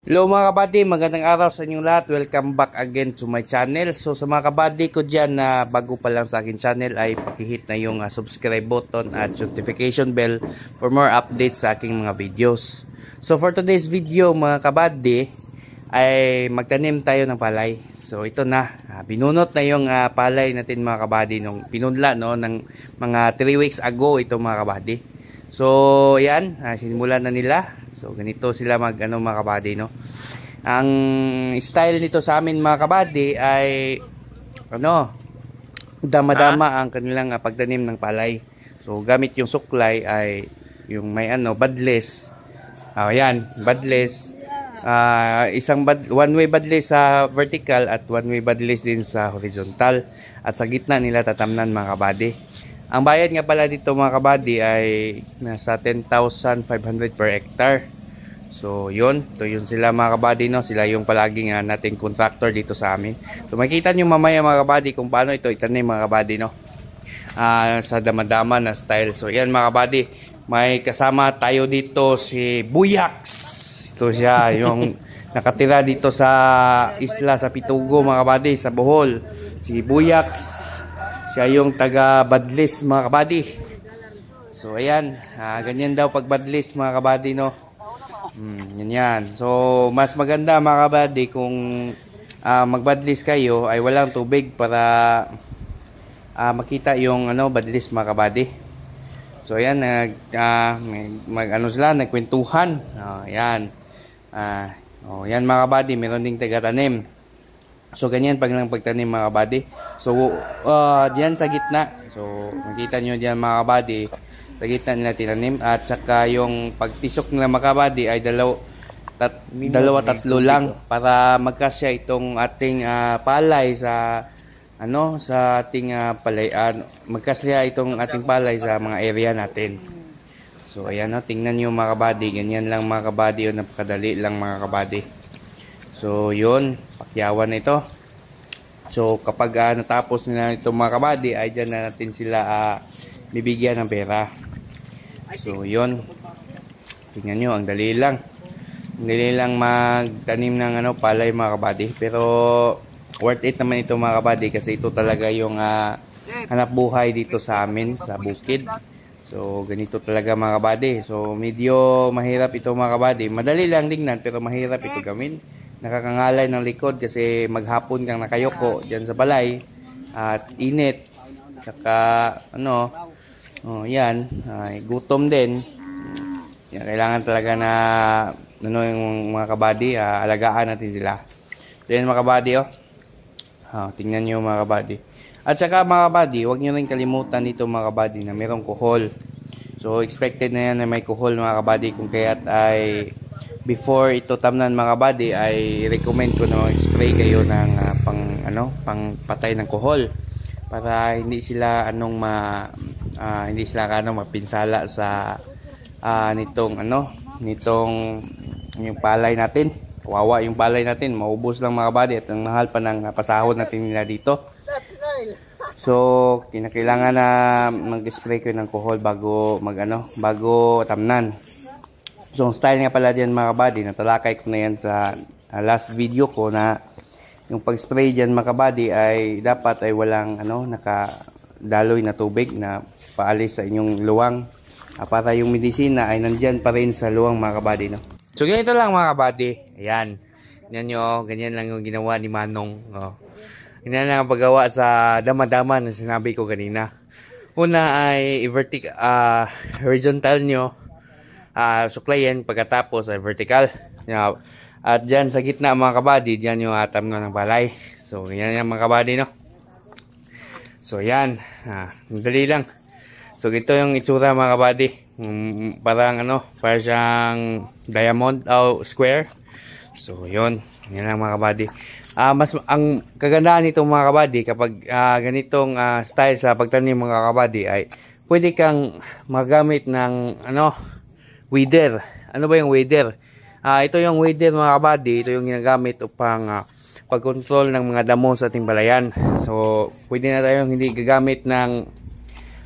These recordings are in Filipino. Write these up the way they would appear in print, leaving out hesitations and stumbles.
Hello mga kabady, magandang araw sa inyong lahat. Welcome back again to my channel. So sa mga kabady ko dyan na bago pa lang sa akin channel ay pakihit na yung subscribe button at notification bell for more updates sa aking mga videos. So for today's video mga kabady ay magtanim tayo ng palay. So ito na, binunot na yung palay natin mga kabady nung pinunla no, ng mga 3 weeks ago ito mga kabady. So yan, sinimulan na nila. So ganito sila mga kabady no. Ang style nito sa amin mga kabady ay dama-dama ang kanilang pagtanim ng palay. So gamit yung suklay ay yung may badless. Ayan, badless. One way badless sa vertical at one way badless din sa horizontal. At sa gitna nila tatamnan mga kabady. Ang bayad nga pala dito mga kabady ay nasa 10,500 per hectare. So yun, sila mga kabady no, sila yung palaging nating contractor dito sa amin. So makita nyo mamaya mga kabady kung paano ito itanim mga kabady no. Sa dama-dama na style. So yan mga kabady, may kasama tayo dito si Buyax. Ito siya yung nakatira dito sa isla sa Pitugo mga kabady, sa Bohol. Si Buyax. Siya yung taga badlis mga kabady. So ayan, ganyan daw pag badlis mga kabady no. Ganyan. So mas maganda mga kabady kung magbadlis kayo ay walang tubig para makita yung badlis mga kabady. So ayan, sila nagkwentuhan. Ayan. Yan mga kabady, meron ding taga-tanim. So ganyan pag lang pagtanim mga kabady. So diyan sa gitna. So makita nyo diyan mga kabady, sa gitna nila tinanim. At saka yung pagtisok nila mga kabady ay dalawa-tatlo lang para magkasya itong ating palay sa sa ating palay. Magkasya itong ating palay sa mga area natin. So ayan tingnan nyo mga kabady, ganyan lang mga kabady, napakadali lang mga kabady. So yun, pakyawan ito. So kapag natapos nila ito mga kabady ay dyan na natin sila bibigyan ng pera. So yun, tingnan nyo, ang dali lang. Ang dali lang magtanim ng palay mga kabady. Pero worth it naman ito mga kabady kasi ito talaga yung hanap buhay dito sa amin sa bukid. So ganito talaga mga kabady. So medyo mahirap ito mga kabady. Madali lang tingnan pero mahirap ito gawin. Nakakangalay ng likod kasi maghapon kang nakayoko dyan sa balay at init. Saka yan, gutom din. Yan, kailangan talaga na yung mga kabady, alagaan natin sila. So yan mga kabady tingnan nyo mga kabady. At saka mga kabady, huwag nyo rin kalimutan dito mga kabady na mayroong kuhol. So expected na yan na may kuhol mga kabady, kung kaya't ay before ito tamnan mga kabady ay recommend ko na mag-spray kayo ng pang patay ng kuhol para hindi sila mapinsala sa nitong yung palay natin. Kawawa yung palay natin, maubos lang mga kabady at ang mahal pa ng pasahod natin nila dito. So kinakailangan na mag-spray kayo ng kuhol bago bago tamnan. So, ang style nga pala diyan mga kabady, natalakay ko na yan sa last video ko na yung pag-spray diyan mga kabady ay dapat ay walang nakadaloy na tubig na paalis sa inyong luwang para yung medisina ay nandyan pa rin sa luwang mga kabady no. So, ganito lang mga kabady. Ayan. Yan nyo, ganyan lang yung ginawa ni Manong. Ganyan lang ang paggawa sa dama-dama na sinabi ko kanina. Una ay horizontal nyo. Suklayin, pagkatapos ay vertical. At dyan sa gitna mga kabady, dyan yung atam ng balay. So yan yung mga kabady no. So yan, madali lang. So ito yung itsura mga kabady. Parang parang siyang diamond o square. So yun, yan lang mga kabady. Mas ang kagandahan nito mga kabady kapag ganitong style sa pagtanim mga kabady ay pwede kang magamit ng weeder. Ano ba yung weeder? Ito yung weeder mga kabady. Ito yung ginagamit upang pag-control ng mga damo sa ating balayan. So, pwede na tayong hindi gagamit ng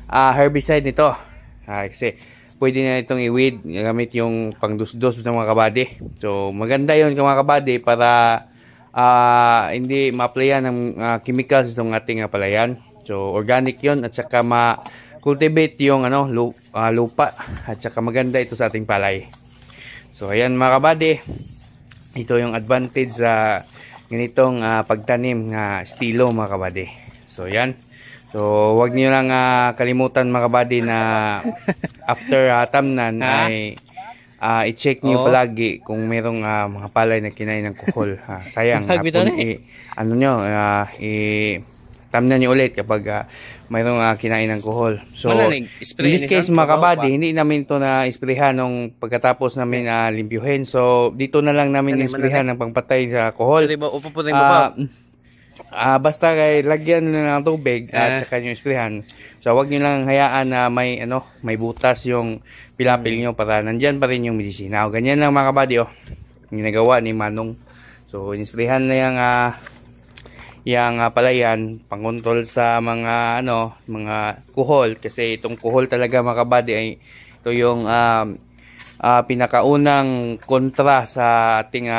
herbicide nito. Kasi pwede na itong iwid gamit yung pangdusdos ng mga kabady. So maganda yun mga kabady para hindi ma-applyan ng chemicals itong ating palayan. So organic yun at saka ma-cultivate yung lupa at saka maganda ito sa ating palay. So ayan mga kabady, ito yung advantage sa ganitong pagtanim nga estilo mga kabady. So yan. So wag niyo lang kalimutan mga kabady na after tamnan ay i-check niyo palagi kung merong mga palay na kinain ng kuhol. Sayang tamnan niyo ulit kapag mayroong kinain ng kuhol. So in this case mga kabady, hindi namin ito na isprehan nung pagkatapos namin limpyuhin. So dito na lang namin isprehan ng pangpatay sa kuhol. Basta kay lagyan ng tubig at saka nyo isprehan. So wag niyo lang hayaan na may butas yung pilapil nyo para nandyan pa rin yung medisina. O ganyan lang mga kabady ginagawa ni Manong. So inisprehan na yung palayan pangkontrol sa mga mga kuhol, kasi itong kuhol talaga mga kabady ay ito yung pinakaunang kontra sa ating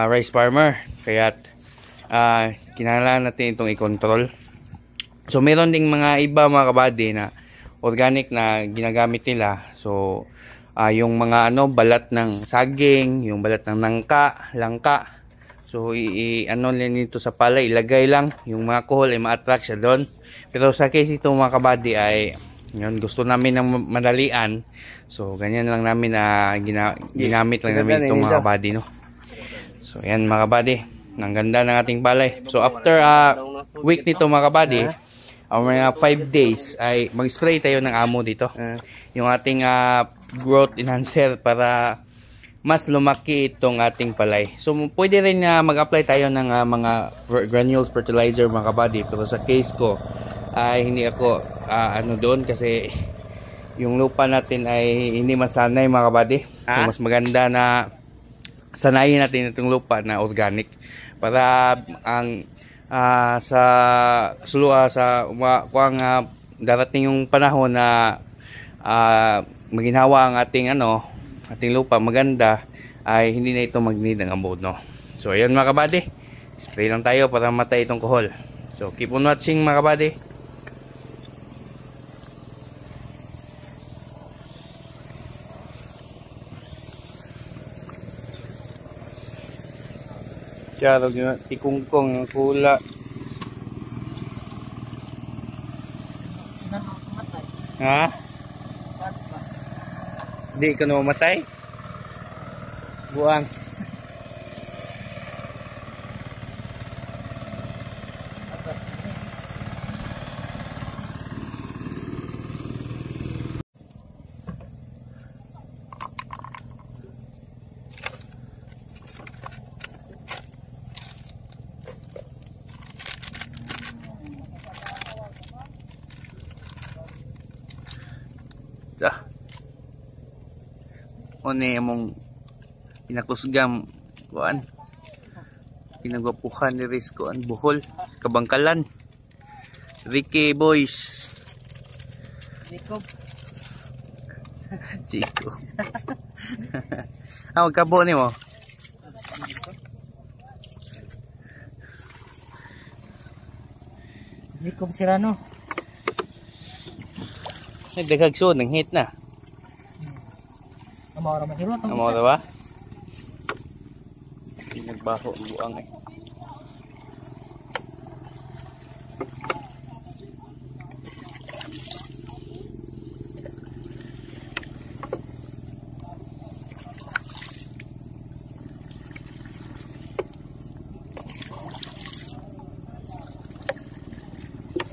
rice farmer. Kaya kinailangan natin itong i-control. So meron ding mga iba mga kabady na organic na ginagamit nila. So yung mga balat ng saging, yung balat ng langka. So lang nito sa palay, ilagay lang yung mga kuhol ay ma-attract siya doon. Pero sa case ito mga kabady ay gusto namin ng madalian. So ganyan lang namin ginamit lang namin itong mga kabady, no. So yan mga kabady, ang ganda ng ating palay. So after week nito mga kabady, mga 5 days ay mag-spray tayo ng amo dito. Yung ating growth enhancer para mas lumaki itong ating palay. So pwede rin mag-apply tayo ng mga granules fertilizer mga kabady. Pero sa case ko ay hindi ako doon kasi yung lupa natin ay hindi masanay mga kabady. So mas maganda na sanayin natin itong lupa na organic para ang kuang darating yung panahon na maginhawa ang ating ating lupa maganda, ay hindi na ito mag-need ng abono. So ayun mga kabady, spray lang tayo para matay itong kuhol. So keep on watching mga kabady. Charog yun, tikungkong yung kula. Ha? Di ka na mamatay? Buang. One mong pinakusgam kuan pinagwapuhan ni Riz kuan Bohol Kabangkalan. Ricky boys Chico magkabo ni mo Jacob Serrano. Nagdaghag so nang hit na. Amora mahiro tong. Amora ba? Pinagbaho ang buang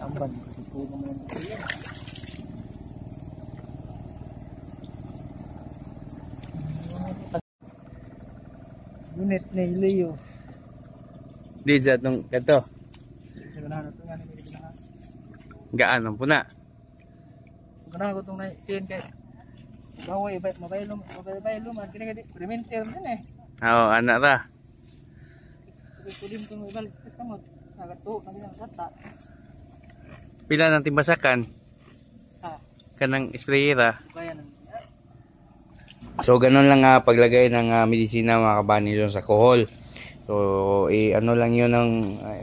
Amban ko naman. Unit na Leo. Di sa itong kato. Gaan ang puna. Ganang ko itong na-sin kay baway, mabaylo man. Kini-kini, perimeter din eh. Oo, anak ra. Kulim itong ibal. Kamot, nagato, nabilang kata. Pila ng timbasakan? Kanang sprayera. Bayan. So ganun lang paglagay ng medisina mga kabady doon sa kohol. So ano lang yun ng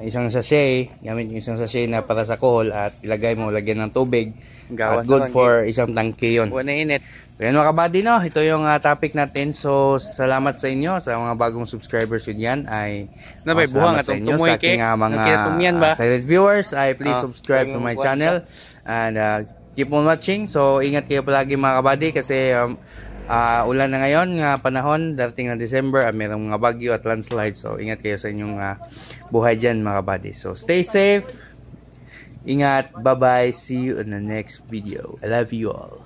isang sachet, gamit yung isang sachet na para sa kohol at ilagay mo, lagyan ng tubig. At good for isang tangke yun. Buwan na init. So yan mga kabady, no, ito yung topic natin. So salamat sa inyo, sa mga bagong subscribers yun yan. Ay buhang salamat sa inyo, sa aking mga silent viewers. Ay please subscribe to my channel. And keep on watching. So ingat kayo palagi mga kabady kasi ulan na ngayon panahon, darating na December, mayroong mga bagyo at landslide. So ingat kayo sa inyong buhay dyan mga kabady. So stay safe, ingat, bye bye, see you in the next video. I love you all.